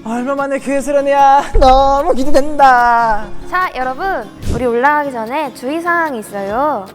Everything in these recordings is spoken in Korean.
얼마 만에 교회 수련회야. 너무 기대된다. 자, 여러분, 우리 올라가기 전에 주의사항이 있어요.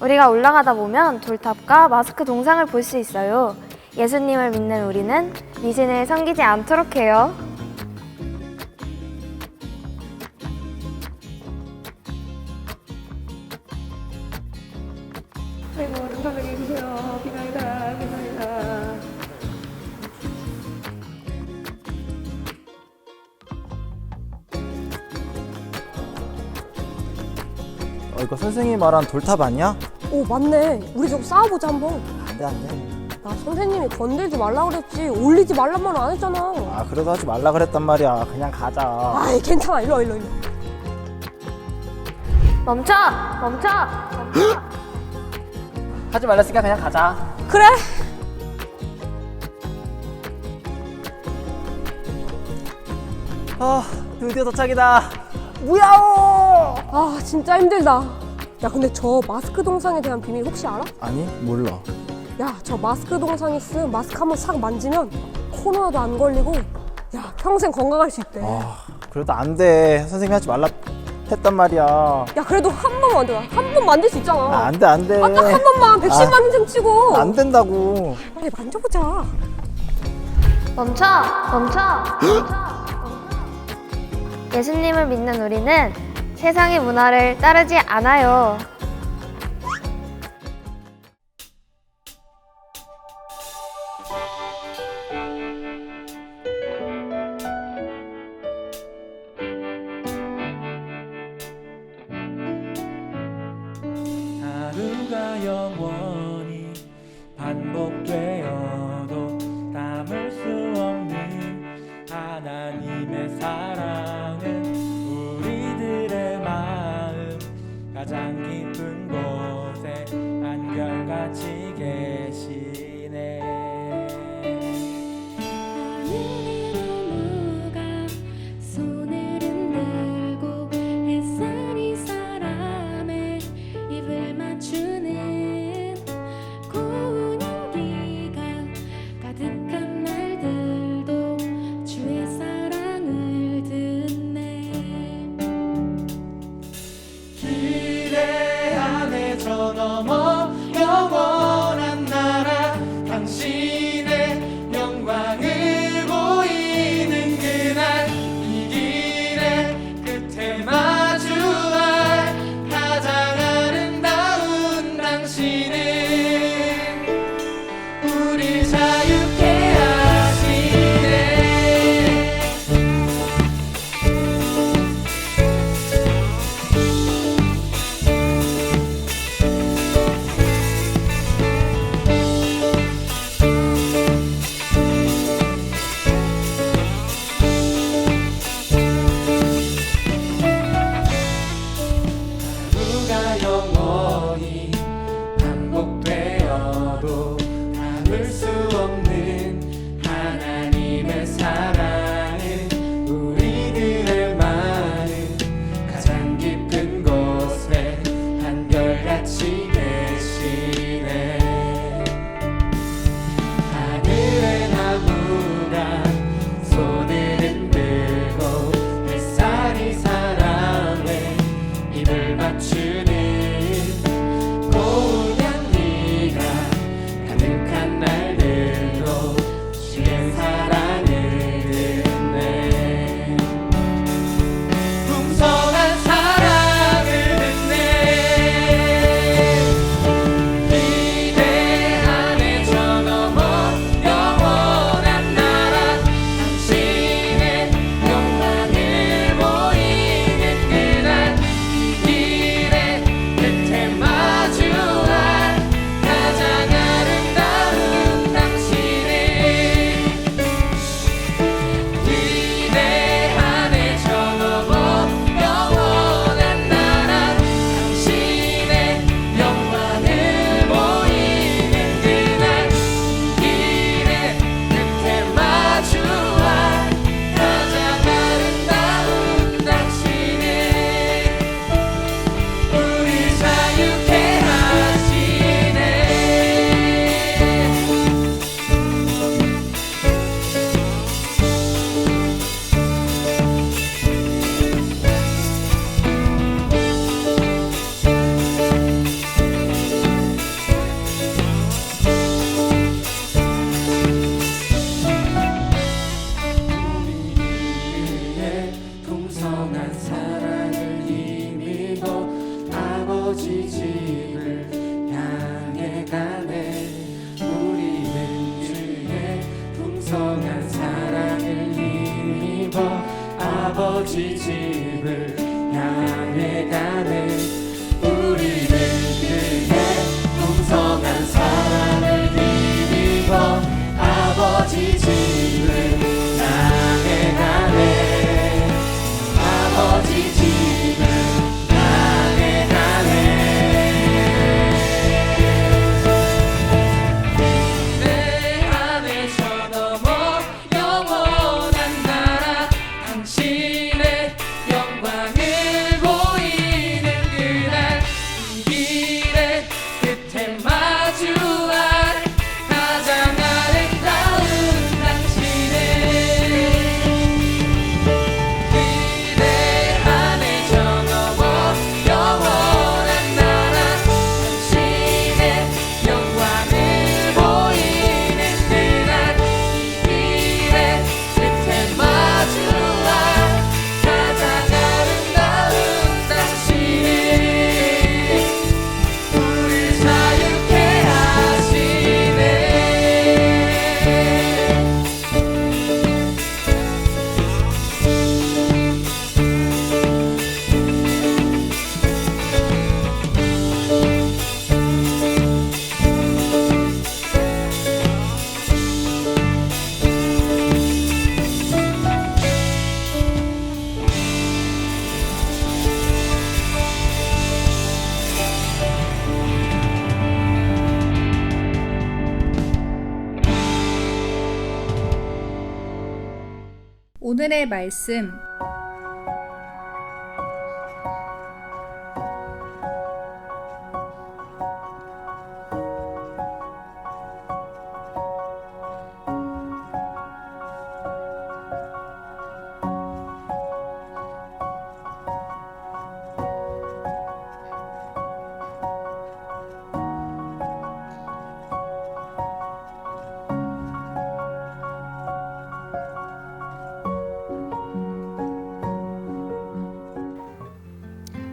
우리가 올라가다 보면 돌탑과 마스크 동상을 볼 수 있어요. 예수님을 믿는 우리는 미신을 섬기지 않도록 해요. 아이고, 감사하게 계세요. 비나이다, 비나이다. 이거 선생님이 말한 돌탑 아니야? 오, 맞네. 우리 저거 쌓아보자, 한번. 안돼 안돼. 야, 선생님이 건들지 말라 그랬지. 올리지 말란 말은 안 했잖아. 아 그래도 하지 말라 그랬단 말이야. 그냥 가자. 아이, 괜찮아. 일로 와, 일로 와. 멈춰! 멈춰! 멈춰! 하지 말랬으니까 그냥 가자. 그래. 드디어 도착이다. 무야호! 아, 진짜 힘들다. 야, 근데 저 마스크 동상에 대한 비밀 혹시 알아? 아니 몰라. 야, 저 마스크 동상이 쓴 마스크 한번 싹 만지면 코로나도 안 걸리고 야, 평생 건강할 수 있대. 그래도 안돼. 선생님이 하지 말라 했단 말이야. 야, 그래도 한 번만 만져봐. 한 번 만질 수 있잖아. 안돼 안돼. 아, 딱 한 번만 백신 맞는 셈 치고. 안 된다고. 빨리 만져보자. 멈춰! 멈춰! 멈춰! 예수님을 믿는 우리는 세상의 문화를 따르지 않아요. 하루가 영원히 반복되어도 담을 수 없는 하나님의 사랑은 우리들의 마음 가장 깊은 곳에 한결같이 계시네. 누가 손을 흔들고 햇살이 사람의 입을 맞추는 고운 향기가 가득한 날들도 주의 사랑을 아버지 집을 향해 가네. 우리는 그의 풍성한 사랑을 힘입어 아버지 집을 향해 가네. 아버지 집을 향해 가네. 내 안에 저 넘어 영원한 나라 당신의 영광을 보이는 그날 이 길의 끝에 마주할 가장 아름다운 당신의 그대 안에 저 넘어 영원한 나라 당신의 영광을 보이는 그날 이 길의 끝에 마주할 가장 아름다운 당신이 우릴 자유케 하시네. 오늘의 말씀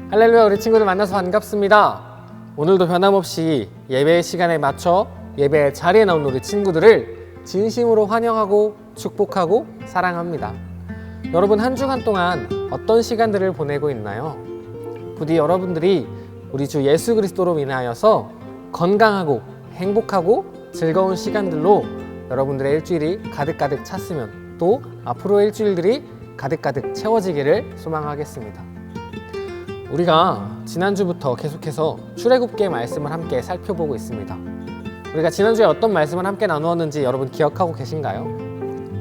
할렐루야, 우리 친구들 만나서 반갑습니다. 오늘도 변함없이 예배 시간에 맞춰 예배 자리에 나온 우리 친구들을 진심으로 환영하고 축복하고 사랑합니다. 여러분, 한 주간 동안 어떤 시간들을 보내고 있나요? 부디 여러분들이 우리 주 예수 그리스도로 인하여서 건강하고 행복하고 즐거운 시간들로 여러분들의 일주일이 가득가득 찼으면, 또 앞으로의 일주일들이 가득가득 채워지기를 소망하겠습니다. 우리가 지난주부터 계속해서 출애굽기의 말씀을 함께 살펴보고 있습니다. 우리가 지난주에 어떤 말씀을 함께 나누었는지 여러분 기억하고 계신가요?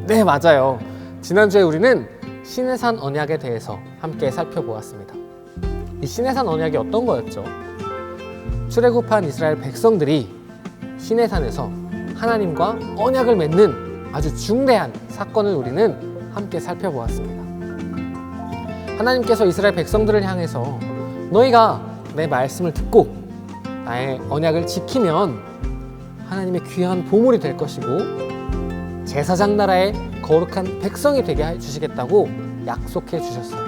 네, 맞아요. 지난주에 우리는 시내산 언약에 대해서 함께 살펴보았습니다. 이 시내산 언약이 어떤 거였죠? 출애굽한 이스라엘 백성들이 시내산에서 하나님과 언약을 맺는 아주 중대한 사건을 우리는 함께 살펴보았습니다. 하나님께서 이스라엘 백성들을 향해서 너희가 내 말씀을 듣고 나의 언약을 지키면 하나님의 귀한 보물이 될 것이고 제사장 나라의 거룩한 백성이 되게 해주시겠다고 약속해 주셨어요.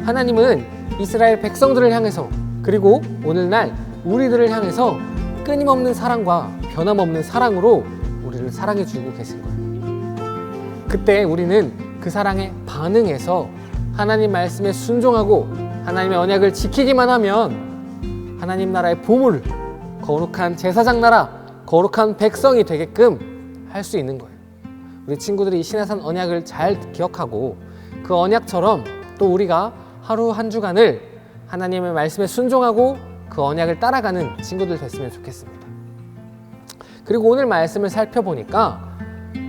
하나님은 이스라엘 백성들을 향해서, 그리고 오늘날 우리들을 향해서 끊임없는 사랑과 변함없는 사랑으로 우리를 사랑해 주고 계신 거예요. 그때 우리는 그 사랑에 반응해서 하나님 말씀에 순종하고 하나님의 언약을 지키기만 하면 하나님 나라의 보물, 거룩한 제사장 나라, 거룩한 백성이 되게끔 할 수 있는 거예요. 우리 친구들이 이 시내산 언약을 잘 기억하고 그 언약처럼 또 우리가 하루 한 주간을 하나님의 말씀에 순종하고 그 언약을 따라가는 친구들 됐으면 좋겠습니다. 그리고 오늘 말씀을 살펴보니까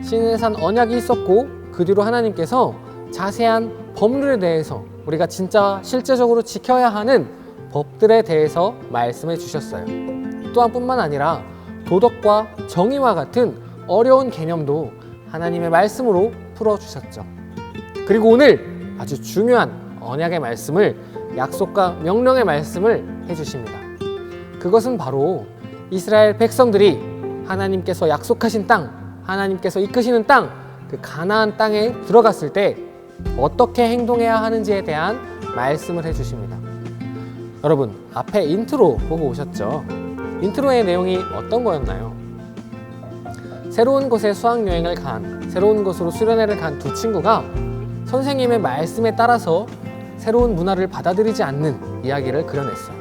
시내산 언약이 있었고 그 뒤로 하나님께서 자세한 법률에 대해서, 우리가 진짜 실제적으로 지켜야 하는 법들에 대해서 말씀해 주셨어요. 또한 뿐만 아니라 도덕과 정의와 같은 어려운 개념도 하나님의 말씀으로 풀어주셨죠. 그리고 오늘 아주 중요한 언약의 말씀을, 약속과 명령의 말씀을 해주십니다. 그것은 바로 이스라엘 백성들이 하나님께서 약속하신 땅, 하나님께서 이끄시는 땅, 그 가나안 땅에 들어갔을 때 어떻게 행동해야 하는지에 대한 말씀을 해주십니다. 여러분, 앞에 인트로 보고 오셨죠? 인트로의 내용이 어떤 거였나요? 새로운 곳에 수학여행을 간, 새로운 곳으로 수련회를 간 두 친구가 선생님의 말씀에 따라서 새로운 문화를 받아들이지 않는 이야기를 그려냈어요.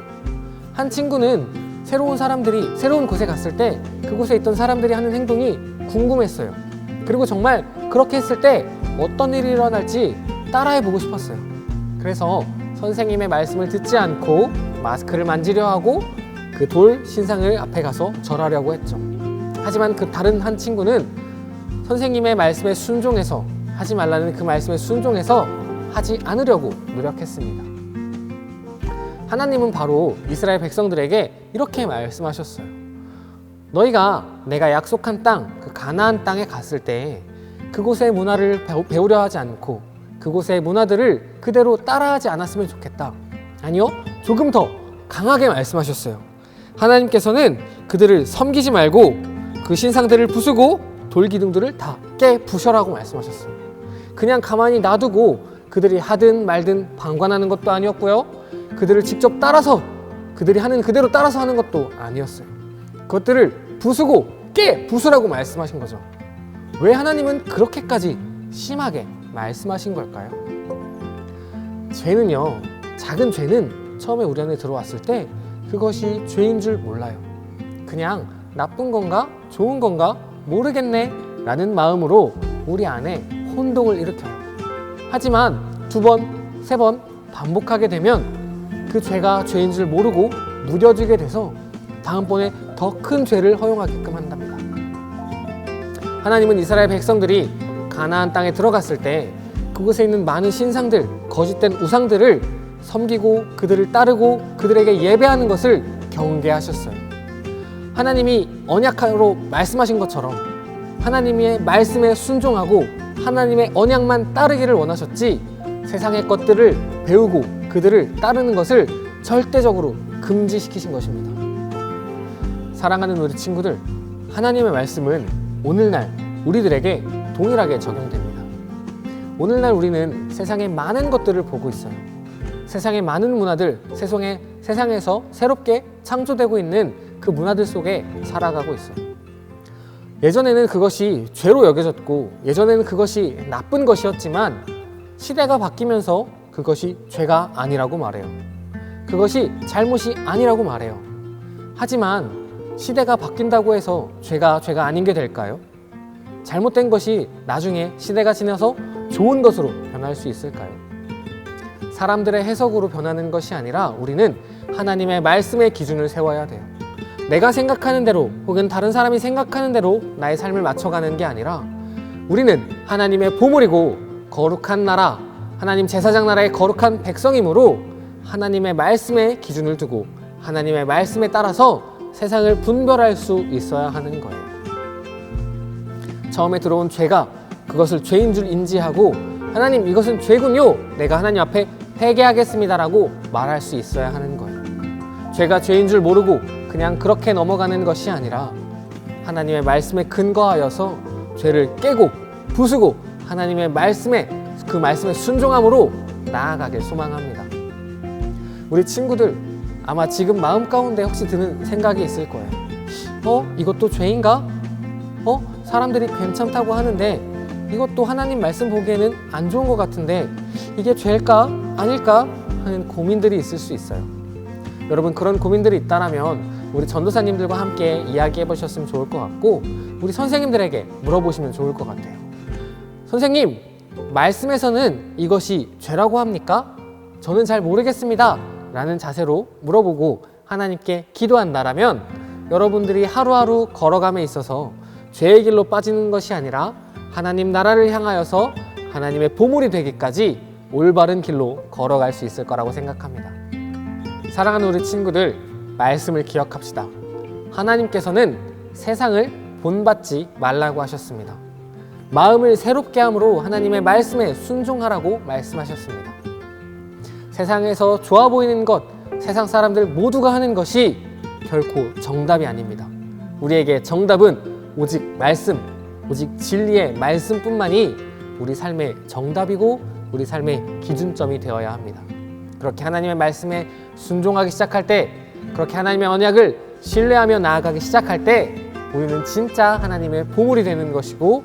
한 친구는 새로운 곳에 갔을 때 그곳에 있던 사람들이 하는 행동이 궁금했어요. 그리고 정말 그렇게 했을 때 어떤 일이 일어날지 따라해보고 싶었어요. 그래서 선생님의 말씀을 듣지 않고 마스크를 만지려 하고 그 돌 신상을 앞에 가서 절하려고 했죠. 하지만 그 다른 한 친구는 선생님의 말씀에 순종해서, 하지 말라는 그 말씀에 순종해서 하지 않으려고 노력했습니다. 하나님은 바로 이스라엘 백성들에게 이렇게 말씀하셨어요. 너희가 내가 약속한 땅, 그 가나안 땅에 갔을 때 그곳의 문화를 배우려 하지 않고 그곳의 문화들을 그대로 따라하지 않았으면 좋겠다. 아니요, 조금 더 강하게 말씀하셨어요. 하나님께서는 그들을 섬기지 말고 그 신상들을 부수고 돌기둥들을 다 깨부셔라고 말씀하셨어요. 그냥 가만히 놔두고 그들이 하든 말든 방관하는 것도 아니었고요. 그들을 직접 따라서 그들이 하는 그대로 따라서 하는 것도 아니었어요. 그것들을 부수고 깨부수라고 말씀하신 거죠. 왜 하나님은 그렇게까지 심하게 말씀하신 걸까요? 죄는요, 작은 죄는 처음에 우리 안에 들어왔을 때 그것이 죄인 줄 몰라요. 그냥 나쁜 건가 좋은 건가 모르겠네 라는 마음으로 우리 안에 혼동을 일으켜요. 하지만 2번, 3번 반복하게 되면 그 죄가 죄인 줄 모르고 무뎌지게 돼서 다음번에 더 큰 죄를 허용하게끔 한답니다. 하나님은 이스라엘 백성들이 가나안 땅에 들어갔을 때 그곳에 있는 많은 신상들, 거짓된 우상들을 섬기고 그들을 따르고 그들에게 예배하는 것을 경계하셨어요. 하나님이 언약으로 말씀하신 것처럼 하나님의 말씀에 순종하고 하나님의 언약만 따르기를 원하셨지, 세상의 것들을 배우고 그들을 따르는 것을 절대적으로 금지시키신 것입니다. 사랑하는 우리 친구들, 하나님의 말씀은 오늘날 우리들에게 동일하게 적용됩니다. 오늘날 우리는 세상의 많은 것들을 보고 있어요. 세상의 많은 문화들, 세상에서 새롭게 창조되고 있는 그 문화들 속에 살아가고 있어요. 예전에는 그것이 죄로 여겨졌고 예전에는 그것이 나쁜 것이었지만 시대가 바뀌면서 그것이 죄가 아니라고 말해요. 그것이 잘못이 아니라고 말해요. 하지만 시대가 바뀐다고 해서 죄가 아닌 게 될까요? 잘못된 것이 나중에 시대가 지나서 좋은 것으로 변할 수 있을까요? 사람들의 해석으로 변하는 것이 아니라 우리는 하나님의 말씀의 기준을 세워야 돼요. 내가 생각하는 대로 혹은 다른 사람이 생각하는 대로 나의 삶을 맞춰가는 게 아니라 우리는 하나님의 보물이고 거룩한 나라, 하나님 제사장 나라의 거룩한 백성이므로 하나님의 말씀에 기준을 두고 하나님의 말씀에 따라서 세상을 분별할 수 있어야 하는 거예요. 처음에 들어온 죄가 그것을 죄인 줄 인지하고 하나님 이것은 죄군요, 내가 하나님 앞에 회개하겠습니다라고 말할 수 있어야 하는 거예요. 죄가 죄인 줄 모르고 그냥 그렇게 넘어가는 것이 아니라 하나님의 말씀에 근거하여서 죄를 깨고 부수고 하나님의 말씀에 그 말씀에 순종함으로 나아가길 소망합니다. 우리 친구들 아마 지금 마음 가운데 혹시 드는 생각이 있을 거예요. 이것도 죄인가? 사람들이 괜찮다고 하는데 이것도 하나님 말씀 보기에는 안 좋은 것 같은데 이게 죄일까? 아닐까? 하는 고민들이 있을 수 있어요. 여러분, 그런 고민들이 있다면 우리 전도사님들과 함께 이야기해 보셨으면 좋을 것 같고 우리 선생님들에게 물어보시면 좋을 것 같아요. 선생님, 말씀에서는 이것이 죄라고 합니까? 저는 잘 모르겠습니다 라는 자세로 물어보고 하나님께 기도한다라면 여러분들이 하루하루 걸어감에 있어서 죄의 길로 빠지는 것이 아니라 하나님 나라를 향하여서 하나님의 보물이 되기까지 올바른 길로 걸어갈 수 있을 거라고 생각합니다. 사랑하는 우리 친구들, 말씀을 기억합시다. 하나님께서는 세상을 본받지 말라고 하셨습니다. 마음을 새롭게 함으로 하나님의 말씀에 순종하라고 말씀하셨습니다. 세상에서 좋아 보이는 것, 세상 사람들 모두가 하는 것이 결코 정답이 아닙니다. 우리에게 정답은 오직 말씀, 오직 진리의 말씀뿐만이 우리 삶의 정답이고 우리 삶의 기준점이 되어야 합니다. 그렇게 하나님의 말씀에 순종하기 시작할 때, 그렇게 하나님의 언약을 신뢰하며 나아가기 시작할 때 우리는 진짜 하나님의 보물이 되는 것이고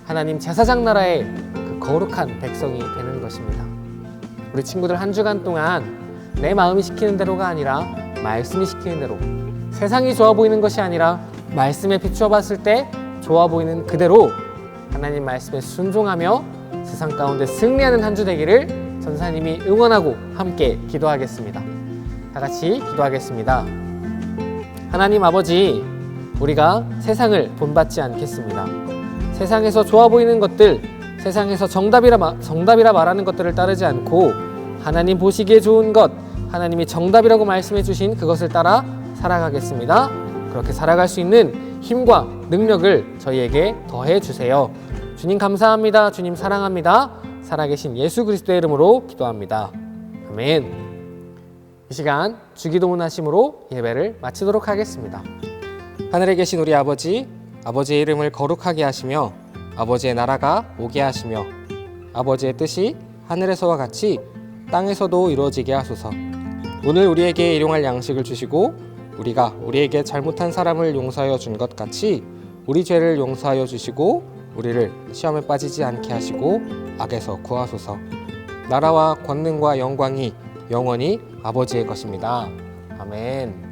하나님 제사장 나라의 그 거룩한 백성이 되는 것입니다. 우리 친구들 한 주간 동안 내 마음이 시키는 대로가 아니라 말씀이 시키는 대로, 세상이 좋아 보이는 것이 아니라 말씀에 비추어 봤을 때 좋아 보이는 그대로 하나님 말씀에 순종하며 세상 가운데 승리하는 한 주 되기를 전사님이 응원하고 함께 기도하겠습니다. 다 같이 기도하겠습니다. 하나님 아버지, 우리가 세상을 본받지 않겠습니다. 세상에서 좋아 보이는 것들, 세상에서 정답이라 말하는 것들을 따르지 않고 하나님 보시기에 좋은 것, 하나님이 정답이라고 말씀해 주신 그것을 따라 살아가겠습니다. 그렇게 살아갈 수 있는 힘과 능력을 저희에게 더해 주세요. 주님 감사합니다. 주님 사랑합니다. 살아계신 예수 그리스도의 이름으로 기도합니다. 아멘. 이 시간 주기도문 하심으로 예배를 마치도록 하겠습니다. 하늘에 계신 우리 아버지, 아버지의 이름을 거룩하게 하시며 아버지의 나라가 오게 하시며 아버지의 뜻이 하늘에서와 같이 땅에서도 이루어지게 하소서. 오늘 우리에게 일용할 양식을 주시고 우리가 우리에게 잘못한 사람을 용서하여 준 것 같이 우리 죄를 용서하여 주시고 우리를 시험에 빠지지 않게 하시고 악에서 구하소서. 나라와 권능과 영광이 영원히 아버지의 것입니다. 아멘.